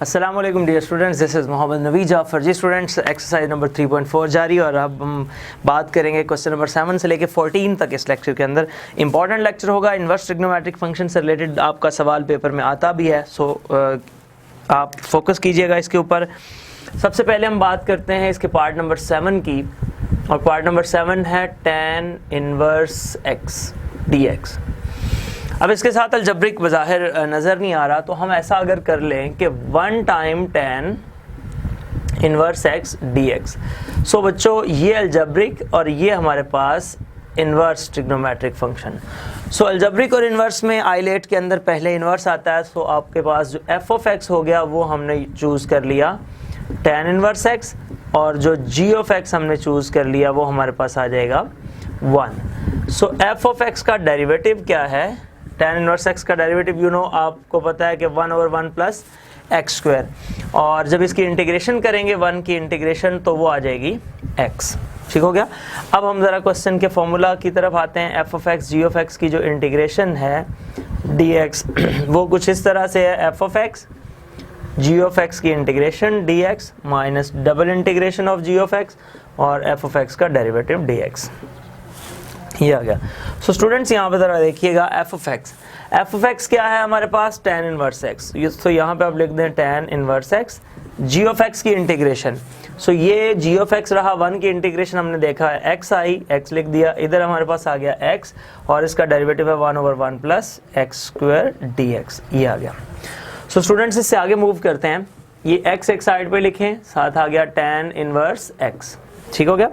अस्सलाम वालेकुम dear students, this is Mohammad Navi Jafar. जी स्टूडेंट्स, एक्सरसाइज नंबर 3.4 जारी और अब हम बात करेंगे क्वेश्चन नंबर 7 से लेके 14 तक। इस लेक्चर के अंदर इंपॉर्टेंट लेक्चर होगा। इन्वर्स ट्रिग्नोमेट्रिक फंक्शन से रिलेटेड आपका सवाल पेपर में आता भी है, सो आप फोकस कीजिएगा इसके ऊपर। सबसे पहले हम बात करते हैं इसके पार्ट नंबर 7 की, और पार्ट नंबर 7 है tan इनवर्स x dx। अब इसके साथ अलजब्रिक बज़ाहिर नज़र नहीं आ रहा, तो हम ऐसा अगर कर लें कि 1 time tan inverse x dx। सो बच्चों, ये अलजब्रिक और ये हमारे पास इनवर्स ट्रिग्नोमेट्रिक फंक्शन। सो अलजब्रिक और इनवर्स में आइलेट के अंदर पहले इनवर्स आता है। सो आपके पास जो f ऑफ x हो गया वो हमने चूज़ कर लिया tan इनवर्स x, और जो g ऑफ x हमने चूज़ कर लिया वो हमारे पास आ जाएगा 1। सो f ऑफ x का डेरिवेटिव क्या है? tan इनवर्स x का डेरिवेटिव आपको पता है कि 1/1 प्लस एक्स स्क्वायर, और जब इसकी इंटीग्रेशन करेंगे 1 की इंटीग्रेशन तो वो आ जाएगी x। ठीक हो गया। अब हम ज़रा क्वेश्चन के फॉर्मूला की तरफ आते हैं। f of x g of x की जो इंटीग्रेशन है dx वो कुछ इस तरह से है, f of x g of x की integration dx minus double integration of g of x और f ऑफ x का डेरिवेटिव dx। ये आ गया। सो स्टूडेंट्स, यहाँ पे ज़रा देखिएगा f ऑफ x क्या है हमारे पास? tan inverse x। तो यहाँ पे आप लिख दें tan inverse x g of x की इंटीग्रेशन। सो ये g ऑफ x रहा, 1 की इंटीग्रेशन हमने देखा है x आई, x लिख दिया, इधर हमारे पास आ गया x और इसका डेरिवेटिव है 1/1 प्लस एक्स स्क्वायर dx। ये आ गया। सो स्टूडेंट्स, इससे आगे मूव करते हैं। ये x एक साइड पे लिखें, साथ आ गया tan इनवर्स x। ठीक हो गया।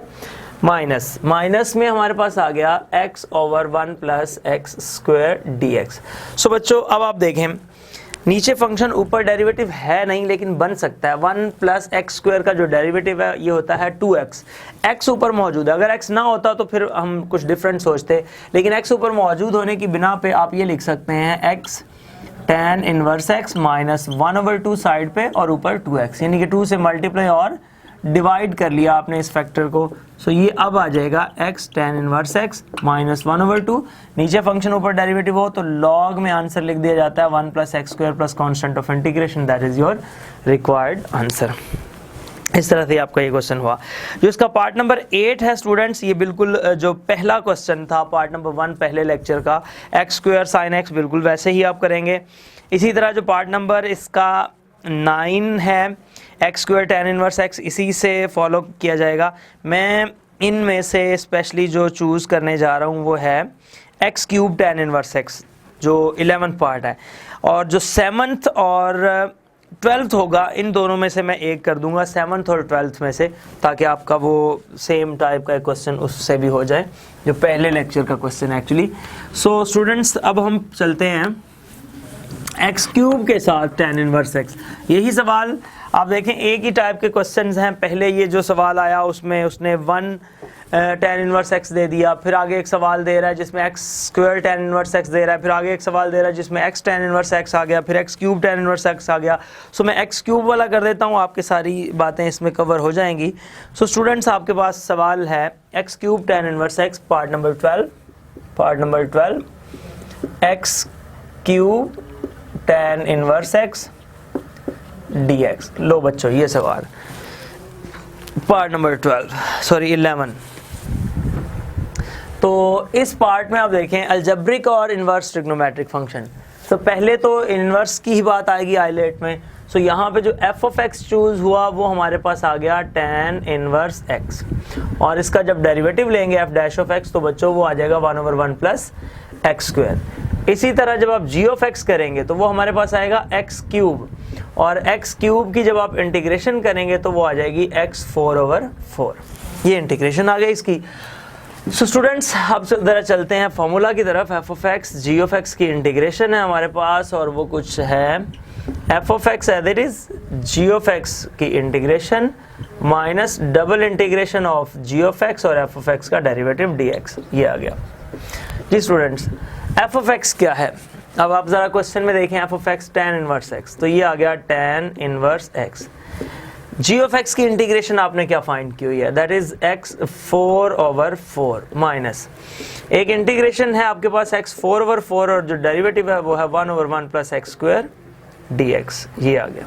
माइनस में हमारे पास आ गया x/1 plus x square dx। सो बच्चों, अब आप देखें नीचे फंक्शन, ऊपर डेरिवेटिव है नहीं लेकिन बन सकता है। 1 प्लस एक्स स्क्वायर का जो डेरिवेटिव है ये होता है 2x। x ऊपर मौजूद है, अगर x ना होता तो फिर हम कुछ डिफरेंट सोचते, लेकिन x ऊपर मौजूद होने की बिना पे आप ये लिख सकते हैं x tan inverse x minus 1/2 side पे और ऊपर 2x, यानी कि 2 से मल्टीप्लाई और डिवाइड कर लिया आपने इस फैक्टर को। सो ये अब आ जाएगा x tan inverse x minus 1/2। नीचे फंक्शन ऊपर डेरिवेटिव हो तो लॉग में आंसर लिख दिया जाता है 1 plus x square plus constant of integration, that is your required answer. इस तरह से आपका ये क्वेश्चन हुआ। जो इसका पार्ट नंबर 8 है स्टूडेंट्स, ये बिल्कुल जो पहला क्वेश्चन था पार्ट नंबर 1 पहले लेक्चर का, एक्स स्क्वायर साइन एक्स, बिल्कुल वैसे ही आप करेंगे। इसी तरह जो पार्ट नंबर इसका 9 है, x square tan inverse x, इसी से फॉलो किया जाएगा। मैं इनमें से स्पेशली जो चूज़ करने जा रहा हूँ वो है x cube tan inverse x, जो 11th पार्ट है, और जो 7th और 12th होगा इन दोनों में से मैं एक कर दूंगा, 7th और 12th में से, ताकि आपका वो सेम टाइप का क्वेश्चन उससे भी हो जाए जो पहले लेक्चर का क्वेश्चन एक्चुअली। सो स्टूडेंट्स, अब हम चलते हैं एक्स क्यूब के साथ tan इनवर्स x। यही सवाल आप देखें, एक ही टाइप के क्वेश्चंस हैं। पहले ये जो सवाल आया उसमें उसने 1 tan इनवर्स x दे दिया, फिर आगे एक सवाल दे रहा है जिसमें x square tan inverse x दे रहा है, फिर आगे एक सवाल दे रहा है जिसमें x tan इनवर्स x आ गया, फिर x cube tan inverse x आ गया। सो मैं x क्यूब वाला कर देता हूँ, आपकी सारी बातें इसमें कवर हो जाएंगी। सो स्टूडेंट्स, आपके पास सवाल है x cube tan inverse x, part number 12 x cube tan inverse x dx। लो बच्चों, ये सवाल पार्ट नंबर 11। तो इस पार्ट में आप देखें अलजब्रिक और इनवर्स ट्रिग्नोमेट्रिक फंक्शन। तो पहले तो इनवर्स की ही बात आएगी आइलेट में। सो यहाँ पे जो f ऑफ x चूज हुआ वो हमारे पास आ गया tan इनवर्स x, और इसका जब डेरिवेटिव लेंगे f डैश ऑफ x तो बच्चों वो आ जाएगा 1/1 प्लस एक्स स्क्वायर। इसी तरह जब आप g ऑफ x करेंगे तो वो हमारे पास आएगा x क्यूब, और x क्यूब की जब आप इंटीग्रेशन करेंगे तो वो आ जाएगी x 4/4। ये इंटीग्रेशन आ गई इसकी। सो स्टूडेंट्स, अब ज़रा चलते हैं फॉर्मूला की तरफ। f of x g of x की इंटीग्रेशन है हमारे पास, और वो कुछ है f ऑफ x है, that is g of x की integration minus double integration of g of x और f ऑफ x का डेरिवेटिव dx। ये आ गया। जी स्टूडेंट्स, f ऑफ x क्या है? अब आप ज़रा क्वेश्चन में देखें, f of x tan inverse x, तो ये आ गया tan inverse x। g of x की इंटीग्रेशन आपने क्या फाइंड की हुई है? दैट इज x 4/4 माइनस एक इंटीग्रेशन है आपके पास x 4/4 और जो डेरिवेटिव है वो है 1/1 प्लस एक्स स्क्वायर dx। ये आ गया।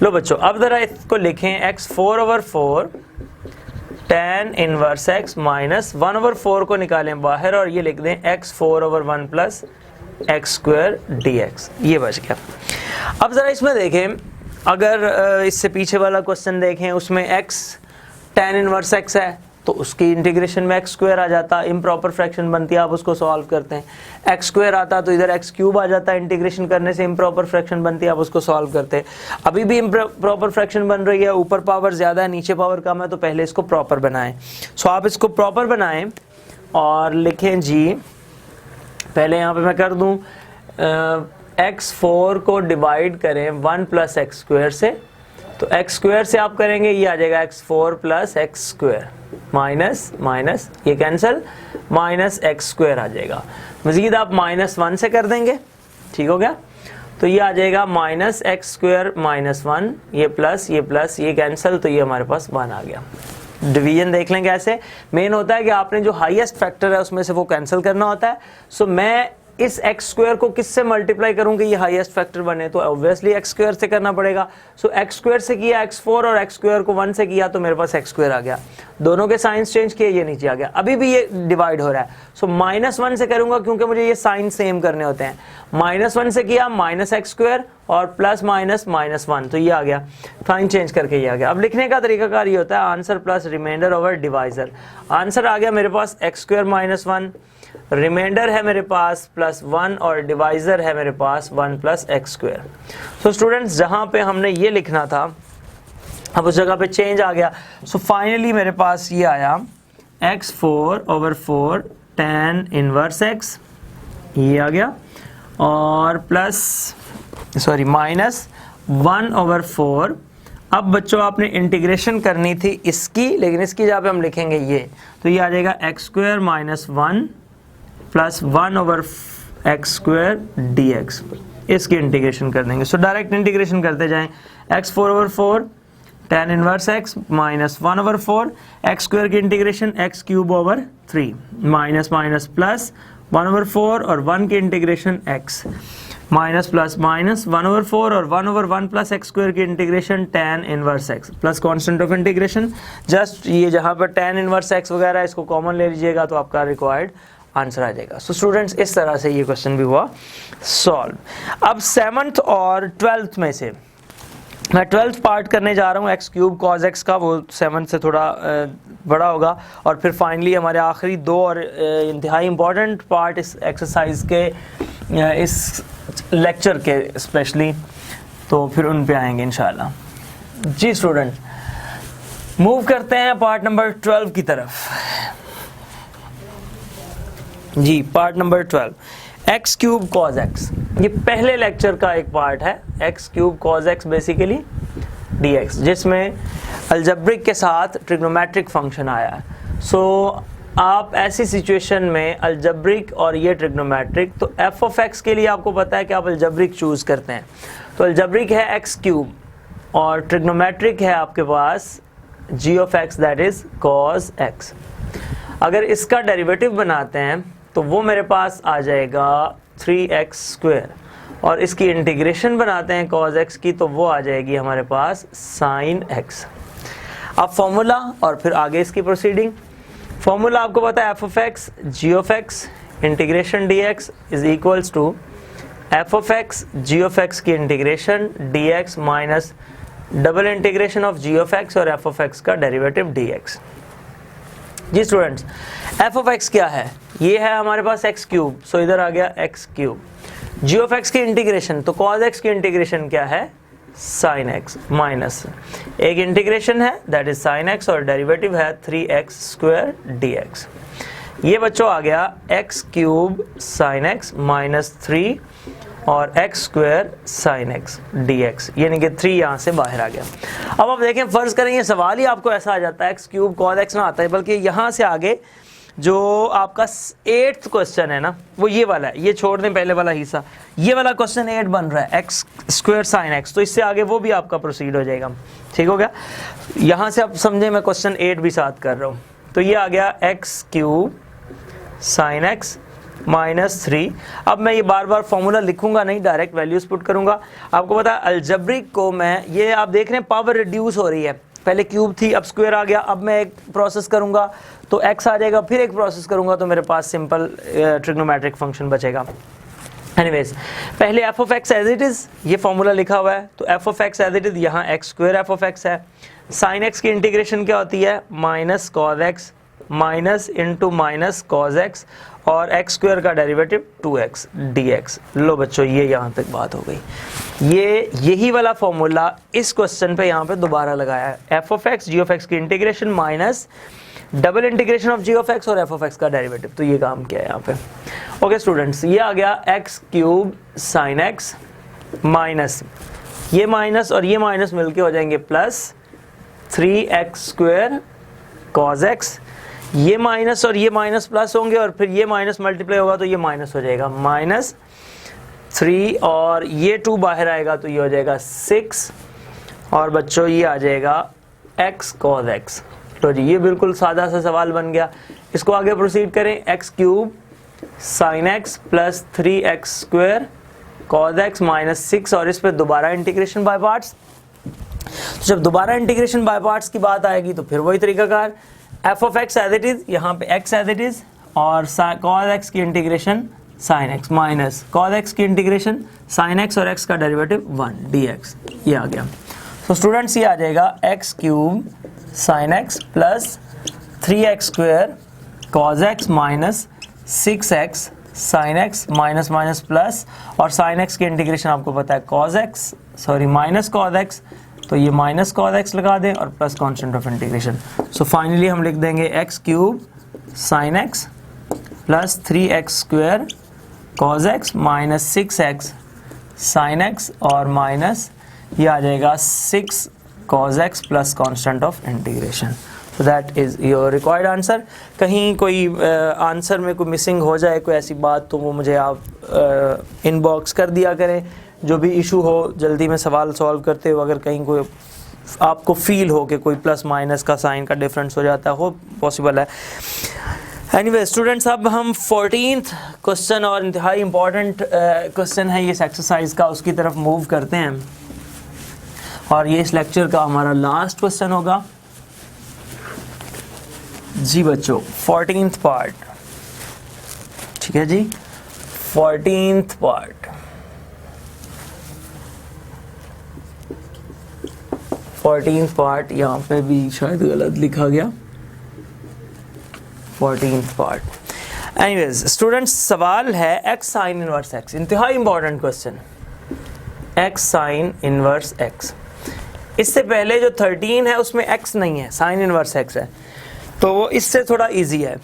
लो बच्चों अब जरा इसको लिखें x4/4 tan inverse x minus 1/4 को निकालें बाहर और ये लिख दें x4/1 प्लस x² dx, ये बच गया। अब ज़रा इसमें देखें, अगर इससे पीछे वाला क्वेश्चन देखें उसमें x tan इनवर्स x है तो उसकी इंटीग्रेशन में x² आ जाता, इम्प्रॉपर फ्रैक्शन बनती है, आप उसको सॉल्व करते हैं। x² आता तो इधर x³ आ जाता, इंटीग्रेशन करने से इम्प्रॉपर फ्रैक्शन बनती है, आप उसको सॉल्व करते हैं। अभी भी इम्प्रॉपर फ्रैक्शन बन रही है, ऊपर पावर ज़्यादा है नीचे पावर कम है, तो पहले इसको प्रॉपर बनाएं। सो आप इसको प्रॉपर बनाएं और लिखें जी, पहले यहाँ पे मैं कर दूँ x4 को डिवाइड करें 1 प्लस x² से, तो x² से आप करेंगे ये आ जाएगा x4 plus x² minus minus ये कैंसिल माइनस x² आ जाएगा। मज़ीद आप -1 से कर देंगे, ठीक हो गया, तो ये आ जाएगा माइनस x² माइनस 1, ये प्लस ये कैंसिल, तो ये हमारे पास 1 आ गया। डिवीजन देख लें कैसे, मेन होता है कि आपने जो हाईएस्ट फैक्टर है उसमें से वो कैंसिल करना होता है। सो मैं इस x² को किससे मल्टीप्लाई करूं कि ये हाईएस्ट फैक्टर बने, तो ऑब्वियसली x² से करना पड़ेगा। सो x² से किया x4 और x² को 1 से किया तो मेरे पास x² आ गया, दोनों के साइंस चेंज किए, ये नीचे आ गया। अभी भी ये डिवाइड हो रहा है, सो -1 से करूंगा क्योंकि मुझे ये साइन सेम करने होते हैं। -1 से किया माइनस x² और प्लस माइनस -1, तो ये आ गया, साइन चेंज करके ये आ गया। अब लिखने का तरीकाकार ये होता है answer plus remainder over divisor. Answer आ गया मेरे पास x² माइनस 1, रिमाइंडर है मेरे पास +1 और डिवाइजर है मेरे पास 1 प्लस x²। सो स्टूडेंट्स जहाँ पे हमने ये लिखना था अब उस जगह पे चेंज आ गया। सो फाइनली मेरे पास ये आया x4/4 tan इनवर्स x, ये आ गया, और प्लस माइनस 1/4। अब बच्चों आपने इंटीग्रेशन करनी थी इसकी, लेकिन इसकी जगह पे हम लिखेंगे ये, तो ये आ जाएगा x² minus 1 plus 1/x² dx, इसकी इंटीग्रेशन कर देंगे। सो डायरेक्ट इंटीग्रेशन करते जाएं, x4/4 tan inverse x minus 1/4 x² की integration x³ minus minus plus 1/4 और 1 की integration x minus plus minus 1/4 और 1/1 प्लस x² की integration tan inverse x plus constant of integration. Just ये जहाँ पर tan इनवर्स x वगैरह इसको कॉमन ले लीजिएगा तो आपका रिक्वायर्ड आंसर आ जाएगा। सो स्टूडेंट्स इस तरह से ये क्वेश्चन भी हुआ सॉल्व। अब 7th और 12th में से मैं 12th पार्ट करने जा रहा हूँ x³ cos x का, वो 7th से थोड़ा बड़ा होगा, और फिर फाइनली हमारे आखिरी 2 और इंतहाई इम्पॉर्टेंट पार्ट इस एक्सरसाइज के इस लेक्चर के स्पेशली, तो फिर उन पे आएंगे इंशाल्लाह। जी स्टूडेंट मूव करते हैं पार्ट नंबर 12 की तरफ। जी part number 12 x³ cos x, ये पहले लेक्चर का एक पार्ट है। x³ cos x basically dx, जिसमें अलजेब्रिक के साथ ट्रिग्नोमेट्रिक फंक्शन आया है। सो आप ऐसी सिचुएशन में अलजेब्रिक और ये ट्रिग्नोमेट्रिक, तो f ऑफ x के लिए आपको पता है कि आप अलजेब्रिक चूज करते हैं, तो अलजेब्रिक है x³ और ट्रिग्नोमेट्रिक है आपके पास g of x that is cos x। अगर इसका डेरिवेटिव बनाते हैं तो वो मेरे पास आ जाएगा 3x², और इसकी इंटीग्रेशन बनाते हैं cos x की तो वो आ जाएगी हमारे पास sin x। अब फॉर्मूला और फिर आगे इसकी प्रोसीडिंग। फॉर्मूला आपको पता है f of x g of x integration dx is equals to f of x g of x की integration dx minus double integration of g of x और f ऑफ x का derivative dx। जी students f of x क्या है, ये है हमारे पास x³, सो इधर आ गया x³। g ऑफ x की इंटीग्रेशन, तो cos x की इंटीग्रेशन क्या है sin x माइनस एक इंटीग्रेशन है दैट इज sin x और डेरिवेटिव है 3x² dx। ये बच्चों आ गया x³ sin x माइनस 3 और x² sin x dx, यानी कि 3 यहाँ से बाहर आ गया। अब आप देखें, फर्ज करें ये सवाल ही आपको ऐसा आ जाता है x³ cos x ना आता है, बल्कि यहाँ से आगे जो आपका 8th क्वेश्चन है ना वो ये वाला है, ये छोड़ दें पहले वाला हिस्सा, ये वाला क्वेश्चन 8 बन रहा है x² sin x, तो इससे आगे वो भी आपका प्रोसीड हो जाएगा। ठीक हो गया, यहाँ से आप समझें मैं क्वेश्चन 8 भी साथ कर रहा हूँ। तो ये आ गया x³ sin x -3। अब मैं ये बार बार फॉर्मूला लिखूंगा नहीं, डायरेक्ट वैल्यूज पुट करूंगा। आपको पता है अलजेब्रिक को मैं, ये आप देख रहे हैं पावर रिड्यूस हो रही है, पहले क्यूब थी अब स्क्वायर आ गया। अब मैं एक प्रोसेस करूंगा तो x आ जाएगा, फिर एक प्रोसेस करूंगा तो मेरे पास सिंपल ट्रिग्नोमेट्रिक फंक्शन बचेगा। एनीवेज पहले f of x as it is, ये फॉर्मूला लिखा हुआ है, तो f of x as it is, यहाँ x square f of x है। साइन एक्स की इंटीग्रेशन क्या होती है, minus cos x minus into minus cos x, और एक्स स्क्वायर का डेरिवेटिव 2x dx। लो बच्चों ये यहाँ तक बात हो गई। यही वाला फॉर्मूला इस क्वेश्चन पे यहाँ पे दोबारा लगाया है, f of x g of x की integration minus double integration of g of x और एफ ऑफ एक्स का डेरिवेटिव, तो ये काम किया है यहाँ पे। ओके स्टूडेंट्स, ये आ गया x cube sign X minus ये माइनस और ये माइनस मिलके हो जाएंगे plus 3x square cos x, ये माइनस और ये माइनस प्लस होंगे और फिर ये माइनस मल्टीप्लाई होगा तो ये माइनस हो जाएगा -3, और ये 2 बाहर आएगा तो ये हो जाएगा 6, और बच्चों ये आ जाएगा x cos x। तो जी ये बिल्कुल सादा सा सवाल बन गया। इसको आगे प्रोसीड करें, x cube sine x plus 3x square cause x minus 6, और इस पर दोबारा इंटीग्रेशन बाय पार्ट्स। तो जब दोबारा इंटीग्रेशन बाय पार्ट्स की बात आएगी तो फिर वही तरीकाकार, F of x as it is, यहाँ पे एक्स एज इट इज, और कॉज एक्स की integration sine X minus cos X की इंटीग्रेशन साइन एक्स और एक्स का डेरिवेटिव 1 dx, ये आ गया। तो स्टूडेंट्स ये आ जाएगा x cube sine x plus 3x square cause x minus 6x sign X minus minus plus, और साइन एक्स की इंटीग्रेशन आपको पता है cause x minus cos x, तो ये माइनस कॉज एक्स लगा दें और plus constant of integration. So finally हम लिख देंगे x cube sine x plus 3x square cause x minus 6x sign X, और माइनस ये आ जाएगा 6 cos x plus constant of integration. So that is your required answer. कहीं कोई answer में कोई मिसिंग हो जाए, कोई ऐसी बात, तो वो मुझे आप इनबॉक्स कर दिया करें। जो भी इशू हो जल्दी में सवाल सॉल्व करते हो, अगर कहीं कोई आपको फील हो कि कोई प्लस माइनस का साइन का डिफरेंस हो जाता हो, पॉसिबल है। एनीवे स्टूडेंट्स, अब हम 14th क्वेश्चन और इंतहाई इम्पॉर्टेंट क्वेश्चन है ये इस एक्सरसाइज का, उसकी तरफ मूव करते हैं, और ये इस लेक्चर का हमारा लास्ट क्वेश्चन होगा। जी बच्चों 14th पार्ट, ठीक है जी, 14th पार्ट। 14th पार्ट यहाँ पे भी शायद गलत लिखा गया, 14th पार्ट। एनीवेज स्टूडेंट्स, सवाल है एक्स साइन इनवर्स एक्स, इंतहाई important question, x sign inverse x. इससे पहले जो 13 है उसमें एक्स नहीं है, साइन इनवर्स एक्स है, तो वो इससे थोड़ा इजी है,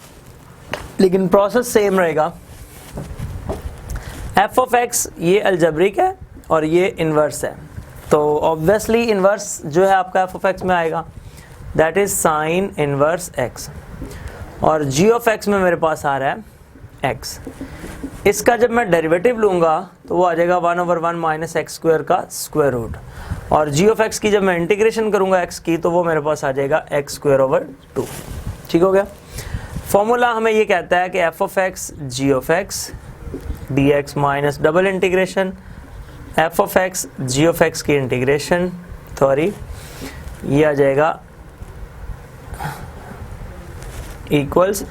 लेकिन प्रोसेस सेम रहेगा। एफ ऑफ एक्स ये अलजेब्रिक है और ये इनवर्स है, तो ऑब्वियसली इनवर्स जो है आपका एफ ऑफ एक्स में आएगा, that is sine inverse x, और जी ऑफ एक्स में मेरे पास आ रहा है एक्स। इसका जब मैं डेरिवेटिव लूँगा तो वो आ जाएगा 1/1 माइनस एक्स स्क्वायर का स्क्वायर रूट, और जी ऑफ एक्स की जब मैं इंटीग्रेशन करूँगा एक्स की तो वो मेरे पास आ जाएगा एक्स स्क्वायर ओवर 2। ठीक हो गया। फॉर्मूला हमें ये कहता है कि f of x g of x d x minus double integration f of x g of x की इंटीग्रेशन, सॉरी ये आ जाएगा equals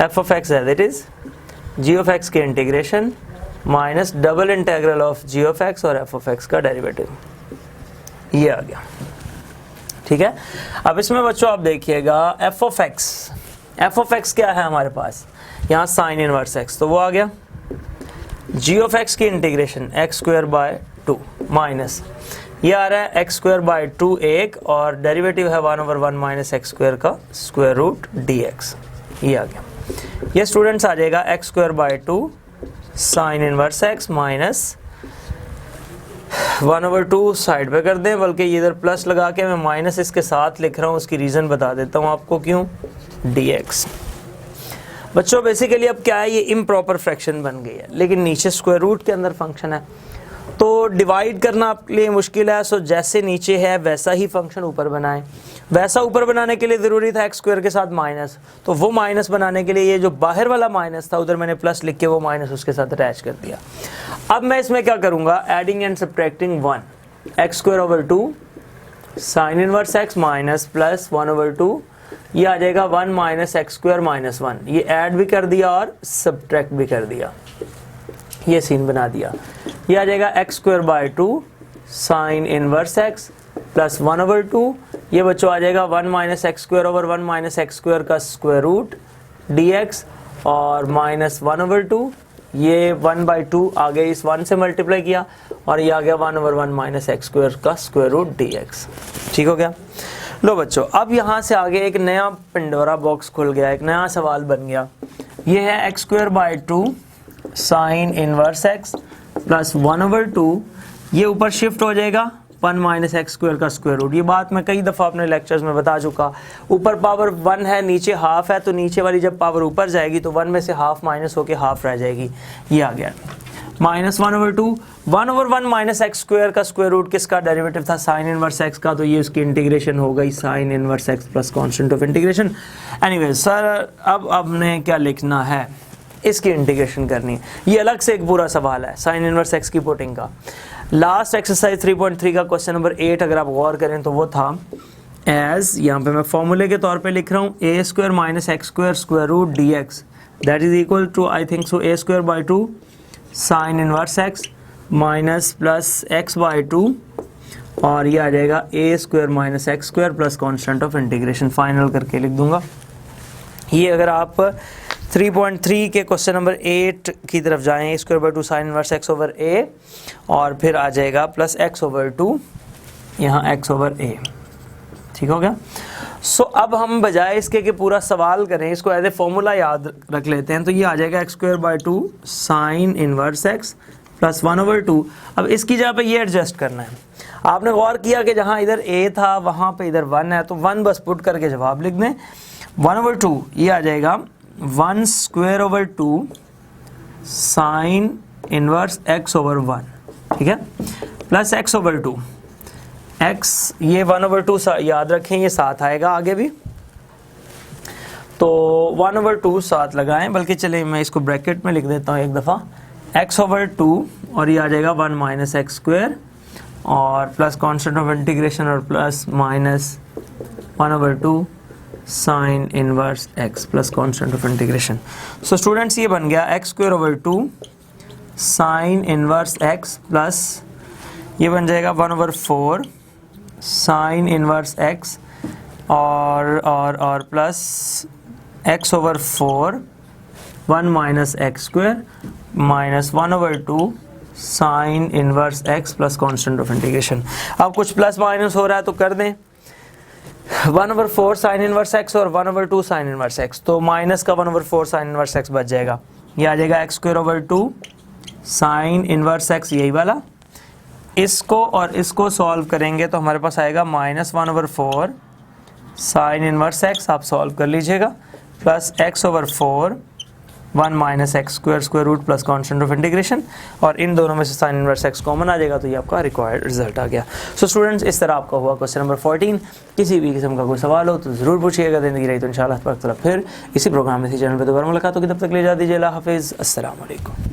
f of x as it is g of x की integration minus double integral of g of x और f of x का derivative, ये आ गया। ठीक है। अब इसमें बच्चों आप देखिएगा एफ ऑफ एक्स क्या है हमारे पास, यहाँ साइन इनवर्स एक्स, तो वो आ गया। जी ऑफ एक्स की integration x square by 2 minus ये आ रहा है एक्स स्क्वायर बाय 2 एक, और डेरिवेटिव है 1/1 माइनस एक्स स्क्वायर का स्क्वायर रूट डी एक्स, ये आ गया। ये स्टूडेंट्स आ जाएगा x square by 2 sine inverse x minus 1/2 side पे कर दें, बल्कि इधर प्लस लगा के मैं माइनस इसके साथ लिख रहा हूँ, उसकी रीज़न बता देता हूँ आपको क्यों, dx। बच्चों बेसिकली अब क्या है, ये इम्प्रॉपर फ्रैक्शन बन गई है, लेकिन नीचे स्क्वायर रूट के अंदर फंक्शन है, तो डिवाइड करना आपके लिए मुश्किल है, सो जैसे नीचे है वैसा ही फंक्शन ऊपर बनाएं। वैसा ऊपर बनाने के लिए ज़रूरी था एक्स स्क्वायर के साथ माइनस, तो वो माइनस बनाने के लिए ये जो बाहर वाला माइनस था उधर मैंने प्लस लिख के वो माइनस उसके साथ अटैच कर दिया। अब मैं इसमें क्या करूँगा, adding and subtracting 1 x square over 2 sine inverse x minus plus 1 over 2, ये आ जाएगा 1 माइनस एक्स स्क्वायर माइनस 1, ये ऐड भी कर दिया और सब्ट्रैक्ट भी कर दिया, ये सीन बना दिया। ये आ जाएगा x square by 2 sine inverse x plus 1 over 2, ये बच्चों आ जाएगा 1 minus x square over 1 minus x square का स्क्वायर रूट dx और माइनस 1 ओवर 2, ये 1/2 आ गया, इस 1 से मल्टीप्लाई किया और ये आ गया 1 ओवर 1 माइनस एक्स स्क्वायर का स्क्वायर रूट dx। ठीक हो गया। लो बच्चों, अब यहाँ से आगे एक नया पंडोरा बॉक्स खुल गया, एक नया सवाल बन गया। ये है x square by 2 sine inverse x plus 1 over 2, ये ऊपर शिफ्ट हो जाएगा 1 माइनस एक्स स्क्वायर का स्क्वायर रूट। ये बात मैं कई दफ़ा अपने लेक्चर्स में बता चुका, ऊपर पावर 1 है नीचे हाफ है, तो नीचे वाली जब पावर ऊपर जाएगी तो 1 में से हाफ माइनस होके हाफ रह जाएगी। ये आ गया minus 1 over 2, 1 over 1 minus x square का स्क्वायर रूट किसका डेरिवेटिव था, साइन इनवर्स एक्स का, तो ये उसकी इंटीग्रेशन हो गई sign inverse x plus constant of integration. Anyway sir, अब हमने क्या लिखना है, इसकी इंटीग्रेशन करनी है। ये अलग से एक पूरा सवाल है साइन इनवर्स एक्स की पुटिंग का। लास्ट एक्सरसाइज 3.3 का क्वेश्चन नंबर 8 अगर आप गौर करें तो वो था एज, यहाँ पे मैं फॉर्मूले के तौर पे लिख रहा हूँ, a square minus x square square root d x that is equal to I think so a square by 2 sine inverse x minus plus x by 2, और ये आ जाएगा a square minus x square plus constant of integration. Final करके लिख दूंगा। ये अगर आप 3.3 के क्वेश्चन नंबर 8 की तरफ जाएं, square by 2 sine inverse x over a और फिर आ जाएगा प्लस एक्स ओवर 2, यहाँ एक्स ओवर ए। ठीक हो गया। सो अब हम बजाय इसके कि पूरा सवाल करें, इसको एज ए फॉर्मूला याद रख लेते हैं। तो ये आ जाएगा x square by 2 sine inverse x plus 1 over 2। अब इसकी जगह पे ये एडजस्ट करना है। आपने गौर किया कि जहाँ इधर ए था वहाँ पे इधर 1 है, तो 1 बस पुट करके जवाब लिख दें। 1 ओवर 2 ये आ जाएगा 1 square over 2 sine inverse x over 1, ठीक है, प्लस एक्स ओवर 2 एक्स, ये 1 ओवर 2 याद रखें, ये साथ आएगा आगे भी, तो 1 ओवर 2 साथ लगाएं, बल्कि चले मैं इसको ब्रैकेट में लिख देता हूँ एक दफ़ा, एक्स ओवर 2 और ये आ जाएगा 1 माइनस एक्स स्क्वायर और प्लस कॉन्स्टेंट ऑफ इंटीग्रेशन और plus minus 1 over 2 sine inverse x plus constant of integration. So students, ये बन गया x square over 2 sine inverse x plus ये बन जाएगा 1 ओवर 4 साइन इनवर्स एक्स और plus X over 4 1 minus x square minus 1 over 2 sine inverse x plus constant of integration. अब कुछ plus minus हो रहा है तो कर दें, 1 ओवर 4 साइन इनवर्स एक्स और 1 ओवर 2 साइन इनवर्स एक्स, तो माइनस का 1 ओवर 4 साइन इनवर्स एक्स बच जाएगा। ये आ जाएगा x square over 2 sine inverse x, यही वाला। इसको और इसको सॉल्व करेंगे तो हमारे पास आएगा minus 1 over 4 sine inverse X, आप सॉल्व कर लीजिएगा, plus X over 4 1 minus x square square root plus constant of integration, और इन दोनों में से साइन इनवर्स एक्स कॉमन आ जाएगा, तो ये आपका रिक्वायर्ड रिजल्ट आ गया। सो स्टूडेंट्स, इस तरह आपका हुआ क्वेश्चन नंबर 14। किसी भी किस्म का कोई सवाल हो तो ज़रूर पूछिएगा, ज़िंदगी रही तो इंशाल्लाह फिर इसी प्रोग्राम में इसी चैनल पर दोबारा मुलाकात होगी। तब तक ले जा दीजिए, अल्लाह हाफिज़, अस्सलाम वालेकुम।